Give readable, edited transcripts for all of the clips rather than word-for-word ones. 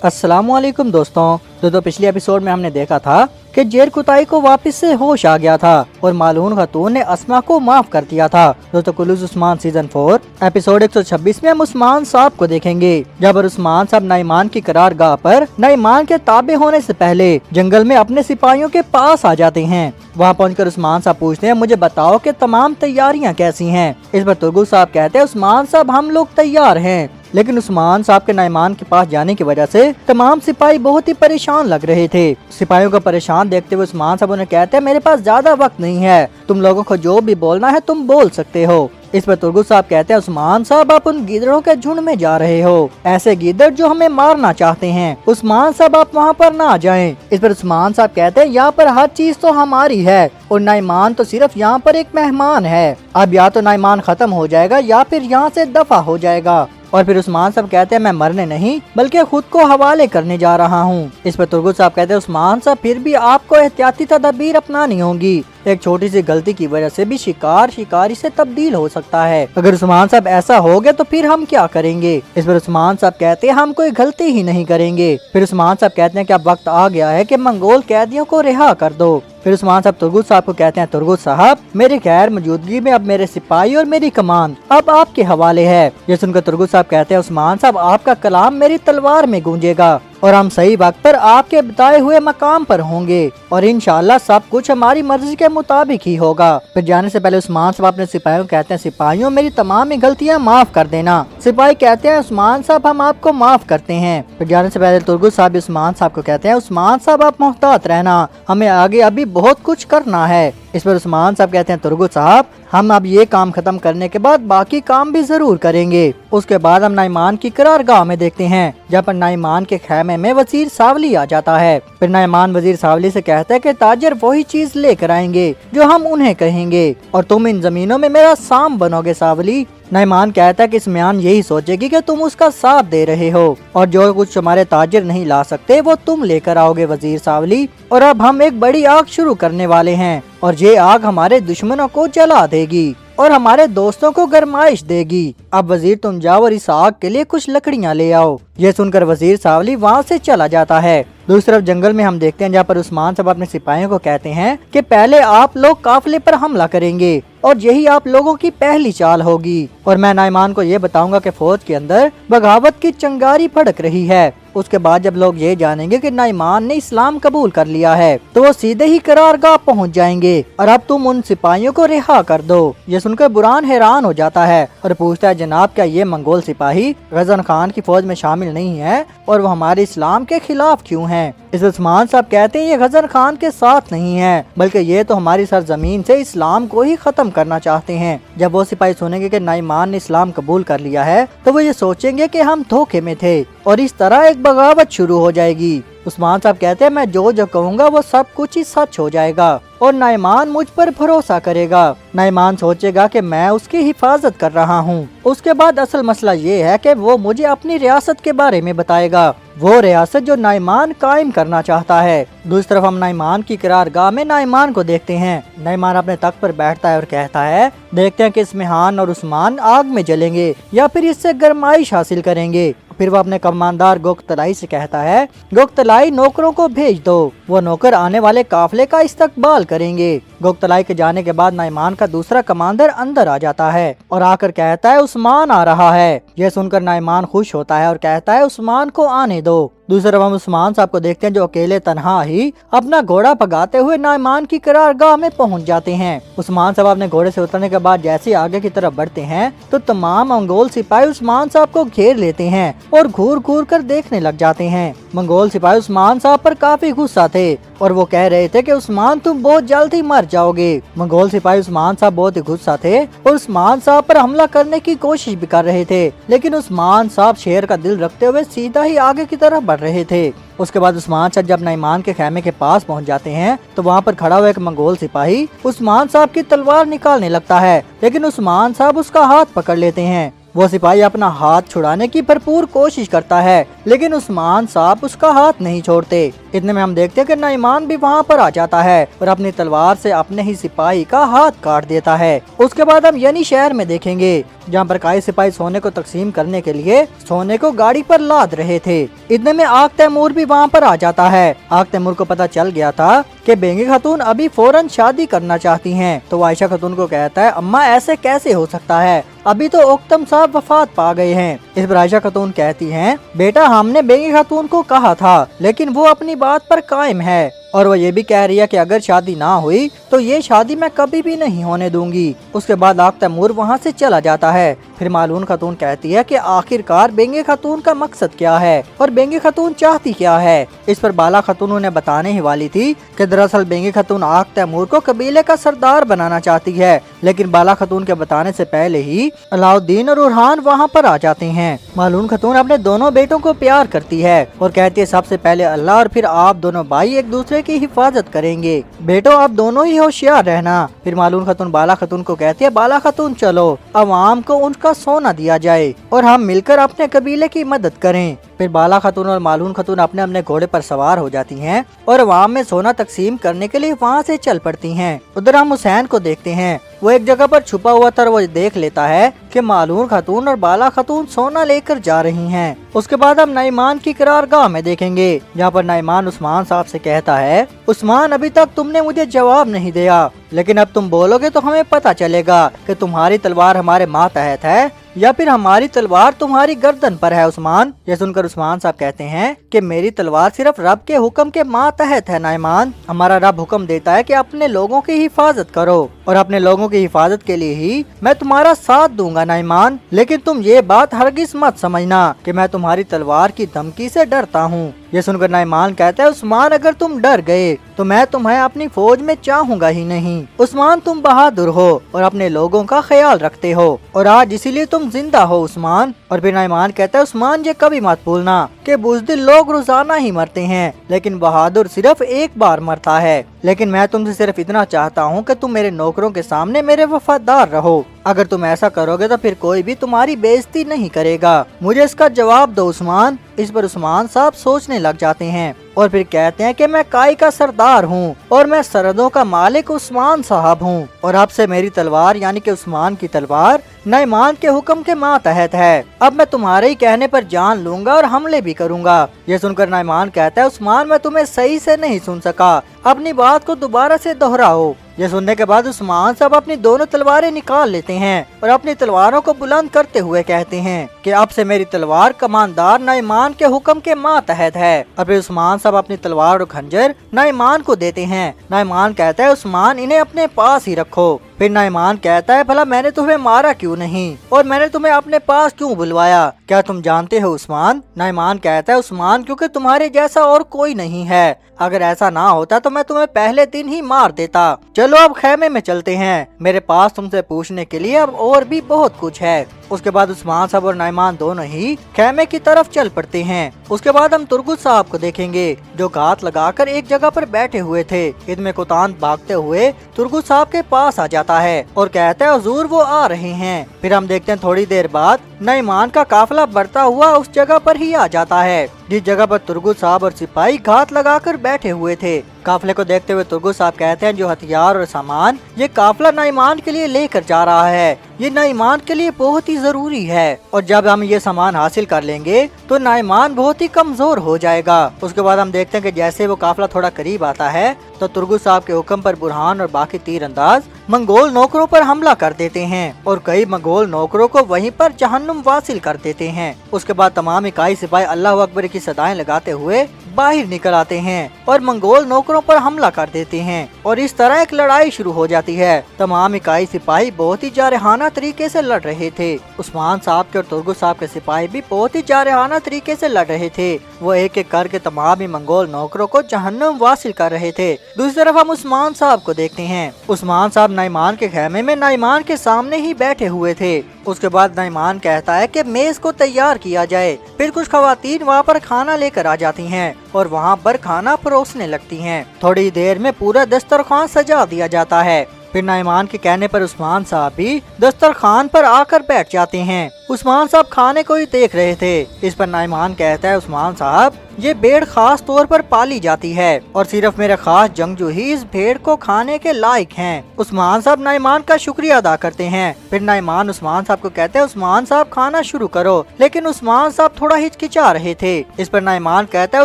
अस्सलामुअलैकुम दोस्तों पिछले एपिसोड में हमने देखा था कि जेर कुताई को वापस से होश आ गया था और मालून खातून ने अस्मा को माफ कर दिया था। दोस्तों कुलूस उस्मान सीजन 4 एपिसोड 126 में हम उस्मान साहब को देखेंगे, जब उस्मान साहब नाइमान की करारगाह पर नाइमान के ताबे होने से पहले जंगल में अपने सिपाहियों के पास आ जाते हैं। वहाँ पहुंचकर उस्मान साहब पूछते हैं, मुझे बताओ कि तमाम तैयारियाँ कैसी हैं। इस पर तुर्गुल साहब कहते हैं, उस्मान साहब हम लोग तैयार हैं। लेकिन उस्मान साहब के नाइमान के पास जाने की वजह से तमाम सिपाही बहुत ही परेशान लग रहे थे। सिपाहियों को परेशान देखते हुए उस्मान साहब उन्हें कहते हैं, मेरे पास ज्यादा वक्त नहीं है, तुम लोगों को जो भी बोलना है तुम बोल सकते हो। इस पर तुर्गुल साहब कहते हैं, उस्मान साहब आप उन गीदड़ों के झुंड में जा रहे हो, ऐसे गीदड़ जो हमें मारना चाहते हैं। उस्मान साहब आप वहाँ पर ना जाएं। इस पर उस्मान साहब कहते हैं, यहाँ पर हर चीज तो हमारी है और नाइमान तो सिर्फ यहाँ पर एक मेहमान है। अब या तो नाइमान खत्म हो जाएगा या फिर यहाँ से दफा हो जाएगा। और फिर उस्मान साहब कहते हैं, मैं मरने नहीं बल्कि खुद को हवाले करने जा रहा हूँ। इस पर तुर्गुल साहब कहते हैं, उस्मान साहब फिर भी आपको एहतियाती तदबीर अपनानी होंगी, एक छोटी सी गलती की वजह से भी शिकार शिकारी से तब्दील हो सकता है। अगर उस्मान साहब ऐसा हो गया तो फिर हम क्या करेंगे। इस पर उस्मान साहब कहते हैं, हम कोई गलती ही नहीं करेंगे। फिर उस्मान साहब कहते हैं कि अब वक्त आ गया है कि मंगोल कैदियों को रिहा कर दो। फिर उस्मान साहब तुर्गुल साहब को कहते हैं, तुर्गुल साहब मेरी गैर मौजूदगी में अब मेरे सिपाही और मेरी कमान अब आपके हवाले है। ये सुनकर तुर्गुल साहब कहते हैं, उस्मान साहब आपका कलाम मेरी तलवार में गूंजेगा और हम सही वक्त पर आपके बताए हुए मकाम पर होंगे और इंशाल्लाह सब कुछ हमारी मर्जी के मुताबिक ही होगा। फिर जाने से पहले उस्मान साहब अपने सिपाहियों को कहते हैं, सिपाहियों मेरी तमाम ही गलतियां माफ कर देना। सिपाही कहते हैं, उस्मान साहब हम आपको माफ करते हैं। फिर जाने से पहले तुर्गुल साहब उस्मान साहब को कहते हैं, उस्मान साहब आप मोहतात रहना, हमें आगे अभी बहुत कुछ करना है। इस पर उस्मान साहब कहते हैं, तुर्गुल साहब हम अब ये काम खत्म करने के बाद बाकी काम भी जरूर करेंगे। उसके बाद हम नाइमान की करारगाह में देखते हैं, जहाँ पर नाइमान के खेमे में वजीर सावली आ जाता है। फिर नाइमान वजीर सावली से कहता है कि ताजर वही चीज लेकर आएंगे जो हम उन्हें कहेंगे और तुम इन जमीनों में मेरा साम बनोगे सावली। नाइमान कहता है कि इसमें यही सोचेगी कि तुम उसका साथ दे रहे हो और जो कुछ हमारे ताजिर नहीं ला सकते वो तुम लेकर आओगे वजीर सावली। और अब हम एक बड़ी आग शुरू करने वाले हैं और ये आग हमारे दुश्मनों को जला देगी और हमारे दोस्तों को गरमाइश देगी। अब वजीर तुम जाओ और इस आग के लिए कुछ लकड़ियां ले आओ। ये सुनकर वजीर सावली वहाँ से चला जाता है। दूसरी तरफ जंगल में हम देखते हैं, जहाँ पर उस्मान साहब अपने सिपाहियों को कहते हैं कि पहले आप लोग काफिले पर हमला करेंगे और यही आप लोगों की पहली चाल होगी और मैं नाइमान को ये बताऊंगा कि फौज के अंदर बगावत की चिंगारी भड़क रही है। उसके बाद जब लोग ये जानेंगे कि नाइमान ने इस्लाम कबूल कर लिया है तो वो सीधे ही करारगाह पहुंच जाएंगे और अब तुम उन सिपाहियों को रिहा कर दो। ये सुनकर बुरहान हैरान हो जाता है और पूछता है, जनाब क्या ये मंगोल सिपाही गजन खान की फौज में शामिल नहीं है और वो हमारे इस्लाम के खिलाफ क्यों हैं। इस उस्मान साहब कहते हैं, ये गजन खान के साथ नहीं है बल्कि ये तो हमारी सरजमीन से इस्लाम को ही खत्म करना चाहते हैं। जब वो सिपाही सुनेंगे कि नाइमान ने इस्लाम कबूल कर लिया है तो वो ये सोचेंगे कि हम धोखे में थे और इस तरह एक बगावत शुरू हो जाएगी। उस्मान साहब कहते हैं, मैं जो कहूँगा वो सब कुछ ही सच हो जाएगा और नाइमान मुझ पर भरोसा करेगा। नाइमान सोचेगा कि मैं उसकी हिफाजत कर रहा हूँ। उसके बाद असल मसला ये है कि वो मुझे अपनी रियासत के बारे में बताएगा, वो रियासत जो नाइमान कायम करना चाहता है। दूसरी तरफ हम नाइमान की करारगाह में नाइमान को देखते हैं। नाइमान अपने तख्त पर बैठता है और कहता है, देखते हैं कि इस्मिहान और उस्मान आग में जलेंगे या फिर इससे गरमाइश हासिल करेंगे। फिर वो अपने कमांडर गोकतलाई से कहता है, गोकतलाई नौकरों को भेज दो, वो नौकर आने वाले काफिले का इस्तकबाल करेंगे। गोकतलाई के जाने के बाद नाइमान का दूसरा कमांडर अंदर आ जाता है और आकर कहता है, उस्मान आ रहा है। यह सुनकर नाइमान खुश होता है और कहता है, उस्मान को आने दो। दूसरी तरफ हम उस्मान साहब को देखते हैं, जो अकेले तन्हा ही अपना घोड़ा भगाते हुए नाइमान की करारगाह में पहुंच जाते हैं। उस्मान साहब अपने घोड़े से उतरने के बाद जैसे आगे की तरफ बढ़ते हैं तो तमाम मंगोल सिपाही उस्मान साहब को घेर लेते हैं और घूर घूर कर देखने लग जाते हैं। मंगोल सिपाही उस्मान साहब पर काफी गुस्सा थे और वो कह रहे थे कि उस्मान तुम बहुत जल्द ही मर जाओगे। मंगोल सिपाही उस्मान साहब बहुत ही गुस्सा थे और उस्मान साहब पर हमला करने की कोशिश भी कर रहे थे, लेकिन उस्मान साहब शेर का दिल रखते हुए सीधा ही आगे की तरफ बढ़ रहे थे। उसके बाद उस्मान साहब जब नाइमान के खेमे के पास पहुंच जाते हैं तो वहाँ पर खड़ा हुआ एक मंगोल सिपाही उस्मान साहब की तलवार निकालने लगता है, लेकिन उस्मान साहब उसका हाथ पकड़ लेते हैं। वो सिपाही अपना हाथ छुड़ाने की भरपूर कोशिश करता है, लेकिन उस्मान साहब उसका हाथ नहीं छोड़ते। इतने में हम देखते हैं कि नाइमान भी वहाँ पर आ जाता है और अपनी तलवार से अपने ही सिपाही का हाथ काट देता है। उसके बाद हम यानी शहर में देखेंगे, जहाँ पर कई सिपाही सोने को तकसीम करने के लिए सोने को गाड़ी पर लाद रहे थे। इतने में आग तैमूर भी वहाँ पर आ जाता है। आग तैमूर को पता चल गया था कि बेंगी खातून अभी फौरन शादी करना चाहती हैं, तो वो आयशा खातून को कहता है, अम्मा ऐसे कैसे हो सकता है, अभी तो ओक्तम साहब वफात पा गए हैं। इस पर आयशा खातून कहती हैं, बेटा हमने बेंगी खातून को कहा था, लेकिन वो अपनी बात पर कायम है और वो ये भी कह रही है कि अगर शादी ना हुई तो ये शादी मैं कभी भी नहीं होने दूंगी। उसके बाद आग तैमूर वहाँ से चला जाता है। फिर मालून खातून कहती है कि आखिरकार बेंगी खातून का मकसद क्या है और बेंगी खातून चाहती क्या है। इस पर बाला खातून उन्हें बताने ही वाली थी कि दरअसल बेंगी खातून आग तैमूर को कबीले का सरदार बनाना चाहती है, लेकिन बाला खातून के बताने से पहले ही अलाउद्दीन और उरहान वहाँ पर आ जाते हैं। मालून खातून अपने दोनों बेटों को प्यार करती है और कहती है, सबसे पहले अल्लाह और फिर आप दोनों भाई एक दूसरे की हिफाजत करेंगे, बेटो आप दोनों ही होशियार रहना। फिर मालून खातून बाला खातून को कहती है, बाला खातून चलो अवाम को उनका सोना दिया जाए और हम मिलकर अपने कबीले की मदद करें। फिर बाला खातून और मालून खातून अपने अपने घोड़े पर सवार हो जाती हैं और अवाम में सोना तकसीम करने के लिए वहाँ से चल पड़ती हैं। उधर हम हुसैन को देखते हैं, वो एक जगह पर छुपा हुआ था। वो देख लेता है कि मालून खातून और बाला खातून सोना लेकर जा रही हैं। उसके बाद हम नाइमान की करारगाह में देखेंगे, जहाँ पर नाइमान उस्मान साहब से कहता है, उस्मान अभी तक तुमने मुझे जवाब नहीं दिया, लेकिन अब तुम बोलोगे तो हमें पता चलेगा कि तुम्हारी तलवार हमारे मातहत है या फिर हमारी तलवार तुम्हारी गर्दन पर है। उस्मान ये सुनकर उस्मान साहब कहते हैं कि मेरी तलवार सिर्फ रब के हुक्म के मातहत है नाइमान। हमारा रब हुक्म देता है कि अपने लोगों की हिफाजत करो और अपने लोगों की हिफाजत के लिए ही मैं तुम्हारा साथ दूंगा नाइमान, लेकिन तुम ये बात हरगिज मत समझना कि मैं तुम्हारी तलवार की धमकी से डरता हूँ। ये सुनकर नाइमान कहता है, उस्मान अगर तुम डर गए तो मैं तुम्हें अपनी फौज में चाहूंगा ही नहीं। उस्मान तुम बहादुर हो और अपने लोगों का ख्याल रखते हो और आज इसीलिए तुम जिंदा हो उस्मान। और फिर नाइमान कहता है, उस्मान ये कभी मत भूलना कि बुज़दिल लोग रोजाना ही मरते हैं, लेकिन बहादुर सिर्फ एक बार मरता है। लेकिन मैं तुमसे सिर्फ इतना चाहता हूँ कि तुम मेरे नौकरों के सामने मेरे वफादार रहो। अगर तुम ऐसा करोगे तो फिर कोई भी तुम्हारी बेइज्जती नहीं करेगा। मुझे इसका जवाब दो उस्मान। इस पर उस्मान साहब सोचने लग जाते हैं और फिर कहते हैं कि मैं काई का सरदार हूँ और मैं सरहदों का मालिक उस्मान साहब हूँ और अब से मेरी तलवार यानी कि उस्मान की तलवार नाइमान के हुक्म के मातहत है। अब मैं तुम्हारे ही कहने पर जान लूंगा और हमले भी करूंगा। ये सुनकर नाइमान कहता है, उस्मान मैं तुम्हें सही से नहीं सुन सका, अपनी बात को दोबारा से दोहराओ। ये सुनने के बाद उस्मान साहब अपनी दोनों तलवारें निकाल लेते हैं और अपनी तलवारों को बुलंद करते हुए कहते हैं कि अब से मेरी तलवार कमांडर नाइमान के हुक्म के मातहत है। और फिर उस्मान साहब अपनी तलवार और खंजर नाइमान को देते हैं। नाइमान कहता है, उस्मान इन्हें अपने पास ही रखो। फिर नाइमान कहता है, भला मैंने तुम्हें मारा क्यों नहीं और मैंने तुम्हें अपने पास क्यों बुलवाया, क्या तुम जानते हो उस्मान? नाइमान कहता है, उस्मान क्योंकि तुम्हारे जैसा और कोई नहीं है, अगर ऐसा ना होता तो मैं तुम्हें पहले दिन ही मार देता। चलो अब खेमे में चलते हैं, मेरे पास तुमसे पूछने के लिए अब और भी बहुत कुछ है। उसके बाद उस्मान साहब और नाइमान दोनों ही खेमे की तरफ चल पड़ते हैं। उसके बाद हम तुर्गुत साहब को देखेंगे जो घात लगाकर एक जगह पर बैठे हुए थे। इदमे कुतान भागते हुए तुर्गुत साहब के पास आ जाता है और कहता है, हुजूर वो आ रहे हैं। फिर हम देखते हैं थोड़ी देर बाद नाइमान का काफिला बढ़ता हुआ उस जगह पर ही आ जाता है जिस जगह पर तुर्गुत साहब और सिपाही घात लगाकर बैठे हुए थे। काफिले को देखते हुए तुर्गुत साहब कहते हैं, जो हथियार और सामान ये काफिला नाइमान के लिए लेकर जा रहा है ये नाइमान के लिए बहुत ही जरूरी है और जब हम ये सामान हासिल कर लेंगे तो नाइमान बहुत ही कमजोर हो जाएगा। उसके बाद हम देखते हैं कि जैसे वो काफिला थोड़ा करीब आता है तो तुर्गुत साहब के हुक्म पर बुरहान और बाकी तीर अंदाज मंगोल नौकरों पर हमला कर देते हैं और कई मंगोल नौकरों को वहीं पर जहन्नुम वासिल कर देते हैं। उसके बाद तमाम इकाई सिपाही अल्लाह अकबर की सदाएं लगाते हुए बाहर निकल आते हैं और मंगोल नौकरों पर हमला कर देते हैं और इस तरह एक लड़ाई शुरू हो जाती है। तमाम इकाई सिपाही बहुत ही जारहाना तरीके से लड़ रहे थे। उस्मान साहब के और तुर्गुत साहब के सिपाही भी बहुत ही जारहाना तरीके से लड़ रहे थे। वो एक एक करके तमाम ही मंगोल नौकरों को जहन्नुम वासिल कर रहे थे। दूसरी तरफ हम उस्मान साहब को देखते हैं। उस्मान साहब नाइमान के खेमे में नाइमान के सामने ही बैठे हुए थे। उसके बाद नाइमान कहता है कि मेज को तैयार किया जाए। फिर कुछ खवातीन वहाँ पर खाना लेकर आ जाती हैं और वहाँ पर खाना परोसने लगती हैं। थोड़ी देर में पूरा दस्तरखान सजा दिया जाता है फिर नाइमान के कहने पर उस्मान साहब भी दस्तरखान पर आकर बैठ जाते हैं। उस्मान साहब खाने को ही देख रहे थे। इस पर नाइमान कहता है, उस्मान साहब ये भेड़ खास तौर पर पाली जाती है और सिर्फ मेरे खास जंगजू ही इस भेड़ को खाने के लायक हैं। उस्मान साहब नाइमान का शुक्रिया अदा करते हैं। फिर नाइमान उस्मान साहब को कहते हैं, उस्मान साहब खाना शुरू करो। लेकिन उस्मान साहब थोड़ा हिचकिचा रहे थे। इस पर नाइमान कहता है,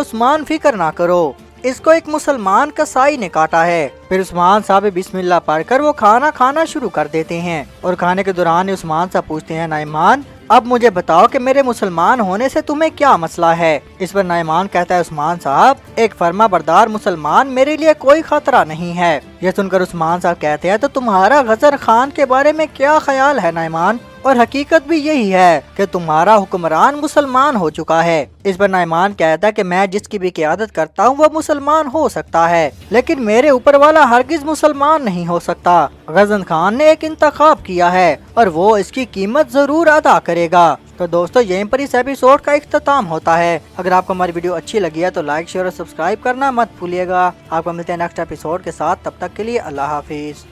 उस्मान फिक्र ना करो, इसको एक मुसलमान कसाई ने काटा है। फिर उस्मान साहब बिस्मिल्लाह पढ़कर वो खाना खाना शुरू कर देते हैं और खाने के दौरान उस्मान साहब पूछते हैं, नाइमान अब मुझे बताओ कि मेरे मुसलमान होने से तुम्हें क्या मसला है। इस पर नाइमान कहता है, उस्मान साहब एक फर्मा बरदार मुसलमान मेरे लिए कोई खतरा नहीं है। यह सुनकर उस्मान साहब कहते हैं, तो तुम्हारा गजर खान के बारे में क्या ख्याल है नाइमान? और हकीकत भी यही है कि तुम्हारा हुक्मरान मुसलमान हो चुका है। इस पर नाइमान कहता है कि मैं जिसकी भी क़यादत करता हूँ वो मुसलमान हो सकता है, लेकिन मेरे ऊपर वाला हरगिज मुसलमान नहीं हो सकता। गजन खान ने एक इंतखाब किया है और वो इसकी कीमत जरूर अदा करेगा। तो दोस्तों यहीं पर इस एपिसोड का इख्तिताम होता है। अगर आपको हमारी वीडियो अच्छी लगी है तो लाइक शेयर और सब्सक्राइब करना मत भूलिएगा। आपको मिलते हैं नेक्स्ट एपिसोड के साथ, तब तक के लिए अल्लाह हाफिज।